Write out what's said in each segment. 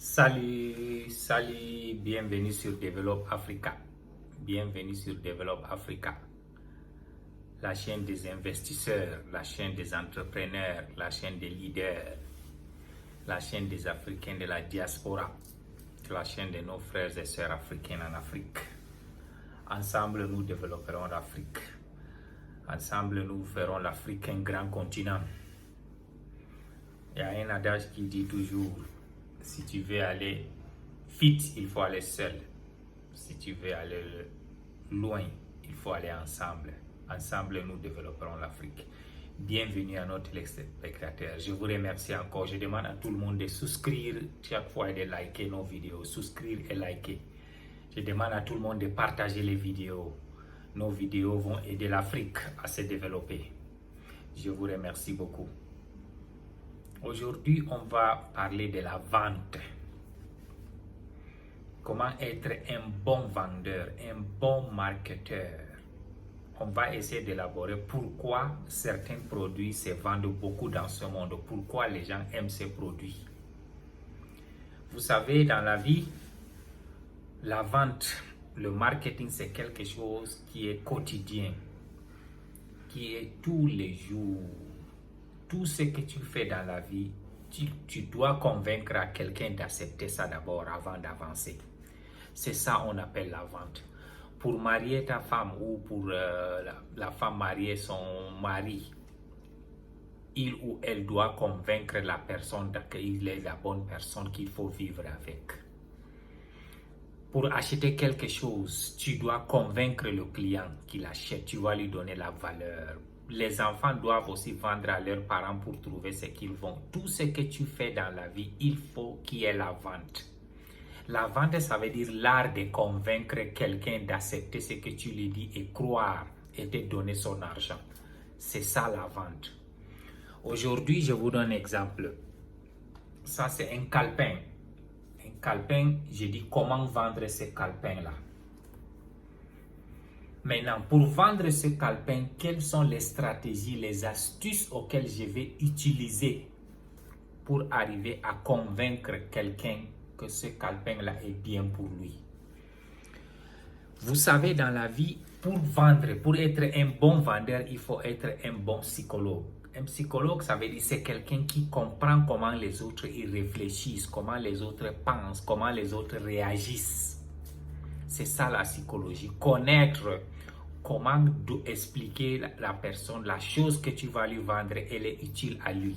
Salut, bienvenue sur Develop Africa. Bienvenue sur Develop Africa, la chaîne des investisseurs, la chaîne des entrepreneurs, la chaîne des leaders, la chaîne des Africains de la diaspora, la chaîne de nos frères et sœurs africains en Afrique. Ensemble, nous développerons l'Afrique. Ensemble, nous ferons l'Afrique un grand continent. Il y a un adage qui dit toujours: si tu veux aller vite, il faut aller seul. Si tu veux aller loin, il faut aller ensemble. Ensemble, nous développerons l'Afrique. Bienvenue à notre téléspectateur. Je vous remercie encore. Je demande à tout le monde de souscrire chaque fois et de liker nos vidéos. Souscrire et liker. Je demande à tout le monde de partager les vidéos. Nos vidéos vont aider l'Afrique à se développer. Je vous remercie beaucoup. Aujourd'hui, on va parler de la vente. Comment être un bon vendeur, un bon marketeur. On va essayer d'élaborer pourquoi certains produits se vendent beaucoup dans ce monde, pourquoi les gens aiment ces produits. Vous savez, dans la vie, la vente, le marketing, c'est quelque chose qui est quotidien, qui est tous les jours. Tout ce que tu fais dans la vie, tu dois convaincre à quelqu'un d'accepter ça d'abord avant d'avancer. C'est ça on appelle la vente. Pour marier ta femme ou pour la femme marier son mari, il ou elle doit convaincre la personne qu'il est la bonne personne qu'il faut vivre avec. Pour acheter quelque chose, tu dois convaincre le client qu'il achète, tu vas lui donner la valeur. Les enfants doivent aussi vendre à leurs parents pour trouver ce qu'ils vont. Tout ce que tu fais dans la vie, il faut qu'il y ait la vente. La vente, ça veut dire l'art de convaincre quelqu'un d'accepter ce que tu lui dis et croire et te donner son argent. C'est ça la vente. Aujourd'hui, je vous donne un exemple. Ça, c'est un calepin. Un calepin, je dis comment vendre ce calepin-là. Maintenant, pour vendre ce calepin, quelles sont les stratégies, les astuces auxquelles je vais utiliser pour arriver à convaincre quelqu'un que ce calepin-là est bien pour lui? Vous savez, dans la vie, pour vendre, pour être un bon vendeur, il faut être un bon psychologue. Un psychologue, ça veut dire c'est quelqu'un qui comprend comment les autres y réfléchissent, comment les autres pensent, comment les autres réagissent. C'est ça la psychologie. Connaître comment expliquer la personne, la chose que tu vas lui vendre, elle est utile à lui.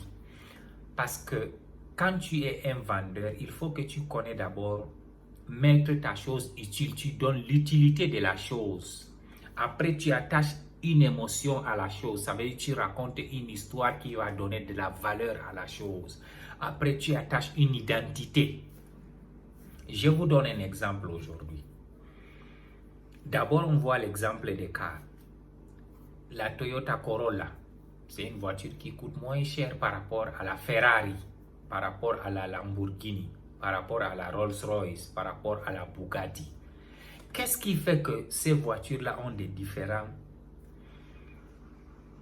Parce que quand tu es un vendeur, il faut que tu connais d'abord mettre ta chose utile. Tu donnes l'utilité de la chose. Après, tu attaches une émotion à la chose. Ça veut dire que tu racontes une histoire qui va donner de la valeur à la chose. Après, tu attaches une identité. Je vous donne un exemple aujourd'hui. D'abord, on voit l'exemple des cars. La Toyota Corolla, c'est une voiture qui coûte moins cher par rapport à la Ferrari, par rapport à la Lamborghini, par rapport à la Rolls-Royce, par rapport à la Bugatti. Qu'est-ce qui fait que ces voitures-là ont des différents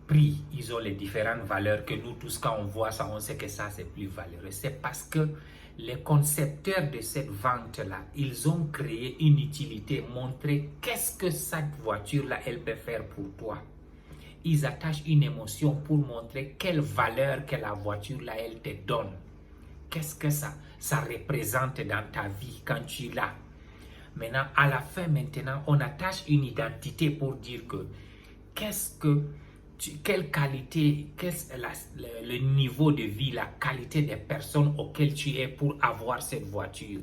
prix? Ils ont les différentes valeurs que nous tous, quand on voit ça, on sait que ça, c'est plus valeureux. C'est parce que les concepteurs de cette vente-là, ils ont créé une utilité, montré qu'est-ce que cette voiture-là, elle peut faire pour toi. Ils attachent une émotion pour montrer quelle valeur que la voiture-là, elle te donne. Qu'est-ce que ça représente dans ta vie quand tu l'as. Maintenant, à la fin, on attache une identité pour dire que quelle qualité, le niveau de vie, la qualité des personnes auxquelles tu es pour avoir cette voiture.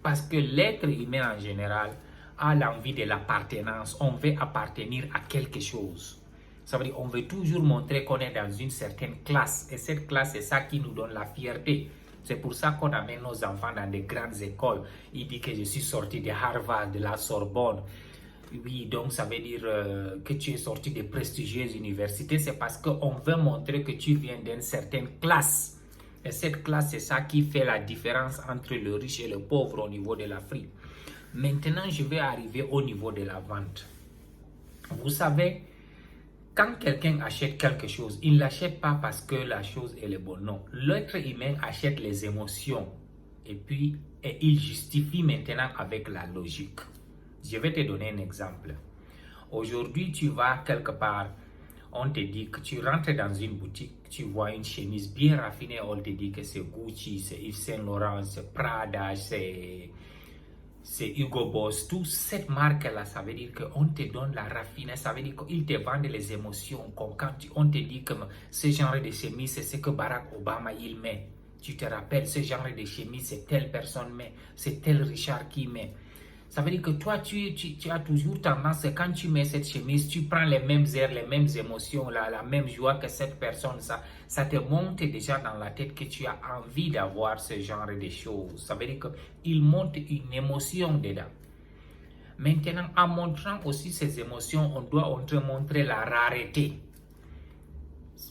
Parce que l'être humain en général a l'envie de l'appartenance. On veut appartenir à quelque chose. Ça veut dire qu'on veut toujours montrer qu'on est dans une certaine classe. Et cette classe, c'est ça qui nous donne la fierté. C'est pour ça qu'on amène nos enfants dans des grandes écoles. Il dit que je suis sorti de Harvard, de la Sorbonne. Oui, donc ça veut dire que tu es sorti de prestigieuses universités. C'est parce qu'on veut montrer que tu viens d'une certaine classe. Et cette classe, c'est ça qui fait la différence entre le riche et le pauvre au niveau de l'Afrique. Maintenant, je vais arriver au niveau de la vente. Vous savez, quand quelqu'un achète quelque chose, il ne l'achète pas parce que la chose elle est bonne. Non, l'être humain achète les émotions. Et il justifie maintenant avec la logique. Je vais te donner un exemple. Aujourd'hui, tu vas quelque part, on te dit que tu rentres dans une boutique, tu vois une chemise bien raffinée, on te dit que c'est Gucci, c'est Yves Saint Laurent, c'est Prada, c'est Hugo Boss. Toute cette marque-là, ça veut dire qu'on te donne la raffinesse, ça veut dire qu'ils te vendent les émotions. Comme quand on te dit que ce genre de chemise, c'est ce que Barack Obama il met. Tu te rappelles, ce genre de chemise, c'est telle personne met, c'est tel Richard qui met. Ça veut dire que toi, tu as toujours tendance, quand tu mets cette chemise, tu prends les mêmes airs, les mêmes émotions, la même joie que cette personne. Ça te monte déjà dans la tête que tu as envie d'avoir ce genre de choses. Ça veut dire qu'il monte une émotion dedans. Maintenant, en montrant aussi ces émotions, on doit te montrer la rareté.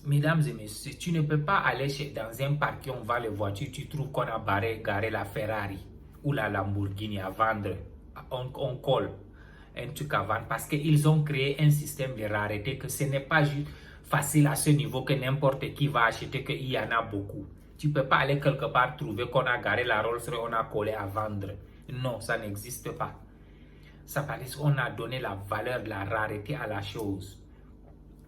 Mesdames et messieurs, tu ne peux pas aller dans un parc où on vend les voitures, tu trouves qu'on a garé la Ferrari ou la Lamborghini à vendre. On colle un truc à vendre parce qu'ils ont créé un système de rareté que ce n'est pas juste facile à ce niveau que n'importe qui va acheter, qu'il y en a beaucoup. Tu ne peux pas aller quelque part trouver qu'on a garé la Rolls-Royce, on a collé à vendre. Non, ça n'existe pas. Ça veut dire qu'on a donné la valeur de la rareté à la chose.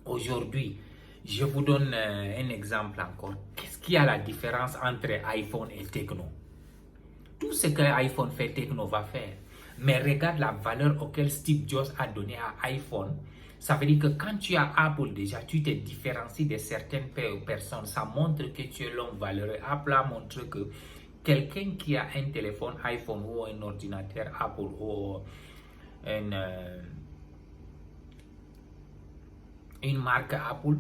Aujourd'hui, je vous donne un exemple encore. Qu'est-ce qu'il y a la différence entre iPhone et Tecno? Tout ce que iPhone fait, Tecno va faire. Mais regarde la valeur auquel Steve Jobs a donné à iPhone. Ça veut dire que quand tu as Apple déjà, tu te différencies de certaines personnes. Ça montre que tu es l'homme valeureux. Apple a montré que quelqu'un qui a un téléphone iPhone ou un ordinateur Apple ou une marque Apple,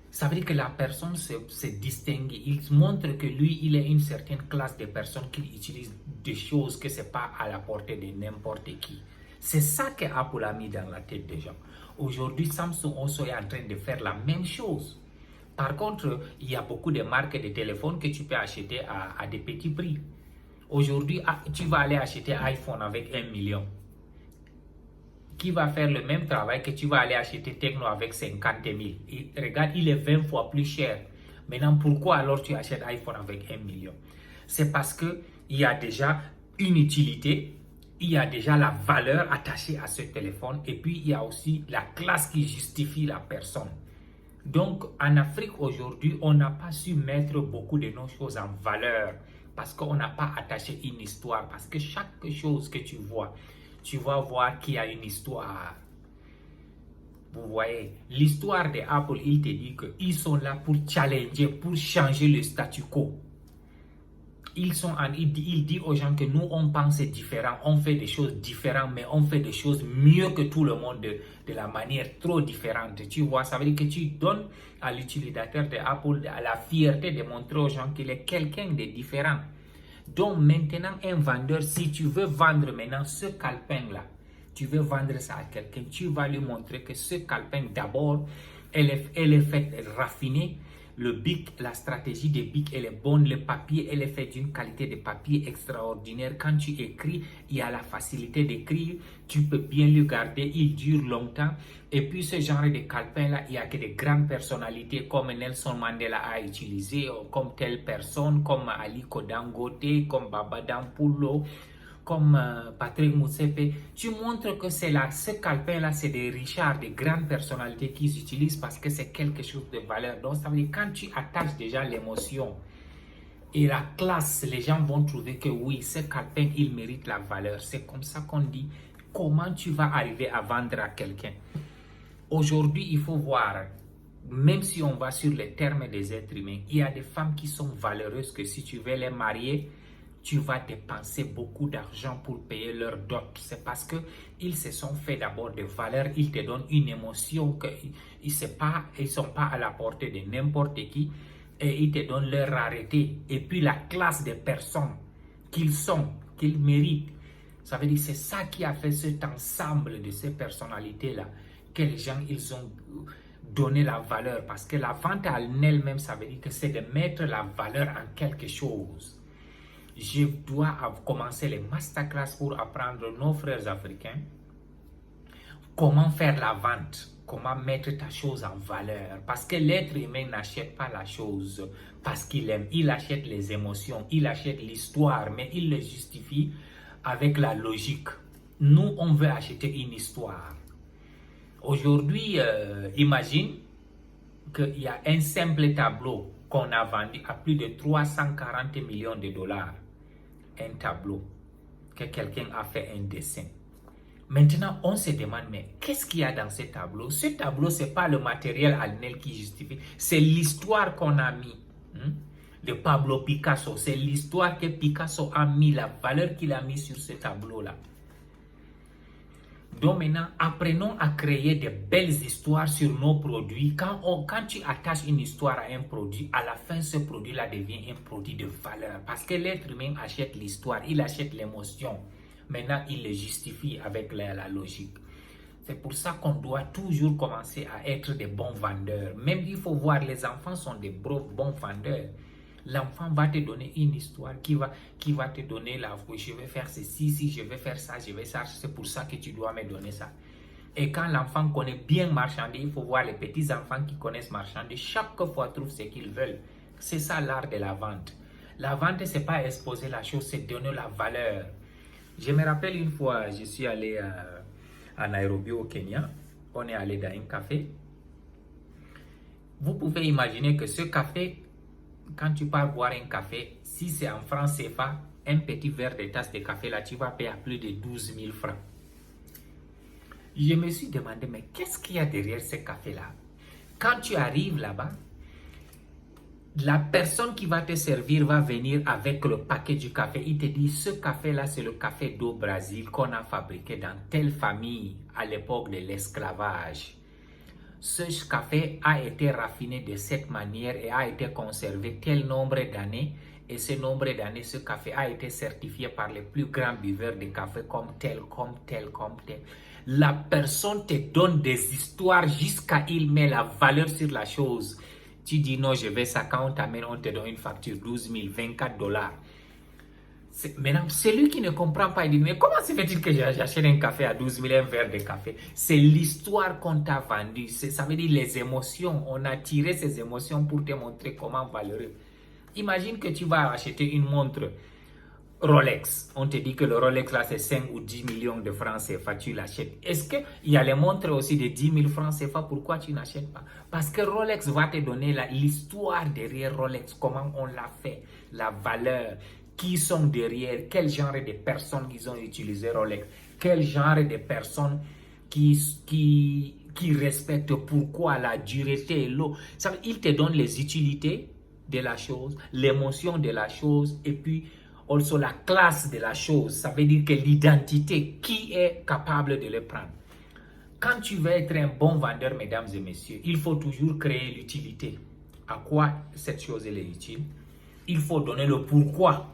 ça veut dire que la personne se distingue. Il montre que lui, il est une certaine classe de personnes qui utilisent des choses que ce n'est pas à la portée de n'importe qui. C'est ça que Apple a mis dans la tête des gens. Aujourd'hui, Samsung aussi est en train de faire la même chose. Par contre, il y a beaucoup de marques de téléphones que tu peux acheter à des petits prix. Aujourd'hui, tu vas aller acheter iPhone avec 1 million. Qui va faire le même travail que tu vas aller acheter Tecno avec 50 000. Et regarde, il est 20 fois plus cher. Maintenant, pourquoi alors tu achètes iPhone avec 1 million? C'est parce qu'il y a déjà une utilité, il y a déjà la valeur attachée à ce téléphone et puis il y a aussi la classe qui justifie la personne. Donc, en Afrique aujourd'hui, on n'a pas su mettre beaucoup de nos choses en valeur parce qu'on n'a pas attaché une histoire. Parce que chaque chose que tu vas voir qu'il y a une histoire. Vous voyez, l'histoire de Apple, il te dit qu'ils sont là pour challenger, pour changer le statu quo. Il dit aux gens que nous, on pense différent, on fait des choses différentes, mais on fait des choses mieux que tout le monde de la manière trop différente. Tu vois, ça veut dire que tu donnes à l'utilisateur de Apple la fierté de montrer aux gens qu'il est quelqu'un de différent. Donc maintenant, un vendeur, si tu veux vendre maintenant ce calepin-là, tu veux vendre ça à quelqu'un, tu vas lui montrer que ce calepin, d'abord, elle est faite raffinée. Le bic, la stratégie des bics, elle est bonne. Le papier, elle est faite d'une qualité de papier extraordinaire. Quand tu écris, il y a la facilité d'écrire. Tu peux bien le garder, il dure longtemps. Et puis ce genre de calepin-là, il y a que des grandes personnalités comme Nelson Mandela a utilisé, comme telle personne, comme Aliko Dangote, comme Baba Dampulo, comme Patrick Motsepe. Tu montres que ce calepin-là, c'est des Richards, des grandes personnalités qui utilisent parce que c'est quelque chose de valeur. Donc, ça veut dire quand tu attaches déjà l'émotion et la classe, les gens vont trouver que oui, ce calepin, il mérite la valeur. C'est comme ça qu'on dit comment tu vas arriver à vendre à quelqu'un. Aujourd'hui, il faut voir, même si on va sur les termes des êtres humains, il y a des femmes qui sont valeureuses que si tu veux les marier, tu vas dépenser beaucoup d'argent pour payer leur dot. C'est parce qu'ils se sont fait d'abord de valeur, ils te donnent une émotion qu'ils ne sont pas à la portée de n'importe qui et ils te donnent leur rareté. Et puis la classe des personnes qu'ils méritent. Ça veut dire que c'est ça qui a fait cet ensemble de ces personnalités-là que les gens, ils ont donné la valeur. Parce que la vente en elle-même, ça veut dire que c'est de mettre la valeur en quelque chose. Je dois commencer les masterclass pour apprendre nos frères africains comment faire la vente. comment mettre ta chose en valeur. Parce que l'être humain n'achète pas la chose parce qu'il aime. Il achète les émotions, il achète l'histoire, mais il le justifie avec la logique. Nous, on veut acheter une histoire. Aujourd'hui, imagine qu'il y a un simple tableau qu'on a vendu à plus de 340 millions de dollars. Un tableau que quelqu'un a fait un dessin. Maintenant, on se demande, mais qu'est-ce qu'il y a dans ce tableau? Ce tableau, ce n'est pas le matériel annuel qui justifie, c'est l'histoire qu'on a mis. De Pablo Picasso, c'est l'histoire que Picasso a mis, la valeur qu'il a mis sur ce tableau-là. Donc maintenant, apprenons à créer de belles histoires sur nos produits. Quand tu attaches une histoire à un produit, à la fin, ce produit-là devient un produit de valeur. Parce que l'être humain achète l'histoire, il achète l'émotion. Maintenant, il le justifie avec la logique. C'est pour ça qu'on doit toujours commencer à être des bons vendeurs. Même il faut voir, les enfants sont des bons vendeurs. L'enfant va te donner une histoire qui va te donner je vais faire ceci, si je vais faire ça, je vais ça, c'est pour ça que tu dois me donner ça. Et quand l'enfant connaît bien marchander, il faut voir les petits enfants qui connaissent marchander, chaque fois trouvent ce qu'ils veulent. C'est ça l'art de la vente. La vente, c'est pas exposer la chose, c'est donner la valeur. Je me rappelle une fois, je suis allé à Nairobi au Kenya, on est allé dans un café. Vous pouvez imaginer que ce café, quand tu pars boire un café, si c'est en francs CFA, un petit verre de tasse de café là, tu vas payer à plus de 12 000 francs. Je me suis demandé, mais qu'est-ce qu'il y a derrière ce café là? Quand tu arrives là-bas, la personne qui va te servir va venir avec le paquet du café. Il te dit, ce café-là, c'est le café d'eau Brésil qu'on a fabriqué dans telle famille à l'époque de l'esclavage. Ce café a été raffiné de cette manière et a été conservé tel nombre d'années. Et ce nombre d'années, ce café a été certifié par les plus grands buveurs de café comme tel, comme tel, comme tel. La personne te donne des histoires jusqu'à il met la valeur sur la chose. Tu dis non, je vais ça, quand on t'amène, on te donne une facture 12 000, 24 dollars. Maintenant, celui qui ne comprend pas, il dit, mais comment se fait-il que j'achète un café à 12 000, un verre de café? C'est l'histoire qu'on t'a vendue. Ça veut dire les émotions. On a tiré ces émotions pour te montrer comment valeureux. Imagine que tu vas acheter une montre Rolex. On te dit que le Rolex là, c'est 5 ou 10 millions de francs CFA, tu l'achètes. Est-ce qu'il y a les montres aussi de 10 000 francs CFA? Pourquoi tu n'achètes pas? Parce que Rolex va te donner l'histoire derrière Rolex, comment on l'a fait, la valeur, qui sont derrière, quel genre de personnes ils ont utilisé Rolex, quel genre de personnes qui respectent, pourquoi la dureté, l'eau. Il te donne les utilités de la chose, l'émotion de la chose et puis also la classe de la chose. Ça veut dire que l'identité, qui est capable de le prendre. Quand tu veux être un bon vendeur, mesdames et messieurs, il faut toujours créer l'utilité. À quoi cette chose est utile? Il faut donner le pourquoi.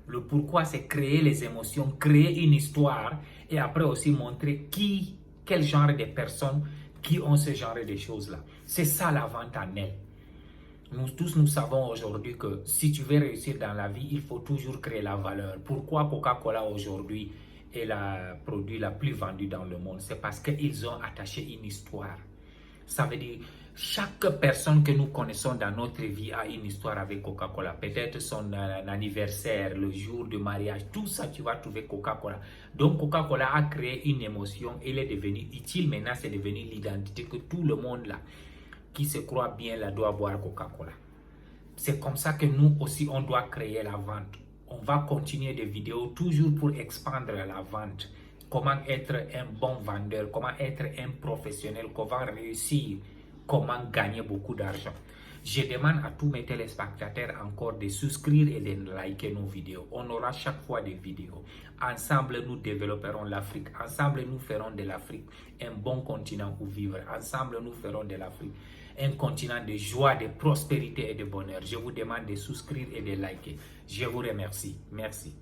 Le pourquoi, c'est créer les émotions, créer une histoire et après aussi montrer quel genre de personnes qui ont ce genre de choses-là. C'est ça la vente en elle. Nous tous, nous savons aujourd'hui que si tu veux réussir dans la vie, il faut toujours créer la valeur. Pourquoi Coca-Cola aujourd'hui est le produit le plus vendu dans le monde? C'est parce qu'ils ont attaché une histoire. Ça veut dire chaque personne que nous connaissons dans notre vie a une histoire avec Coca-Cola. Peut-être son anniversaire, le jour de mariage, tout ça, tu vas trouver Coca-Cola. Donc, Coca-Cola a créé une émotion. Elle est devenue utile. Maintenant, c'est devenu l'identité que tout le monde là, qui se croit bien là, doit boire Coca-Cola. C'est comme ça que nous aussi, on doit créer la vente. On va continuer des vidéos toujours pour expandre la vente. Comment être un bon vendeur, comment être un professionnel, comment réussir, comment gagner beaucoup d'argent. Je demande à tous mes téléspectateurs encore de souscrire et de liker nos vidéos. On aura chaque fois des vidéos. Ensemble, nous développerons l'Afrique. Ensemble, nous ferons de l'Afrique un bon continent où vivre. Ensemble, nous ferons de l'Afrique un continent de joie, de prospérité et de bonheur. Je vous demande de souscrire et de liker. Je vous remercie. Merci.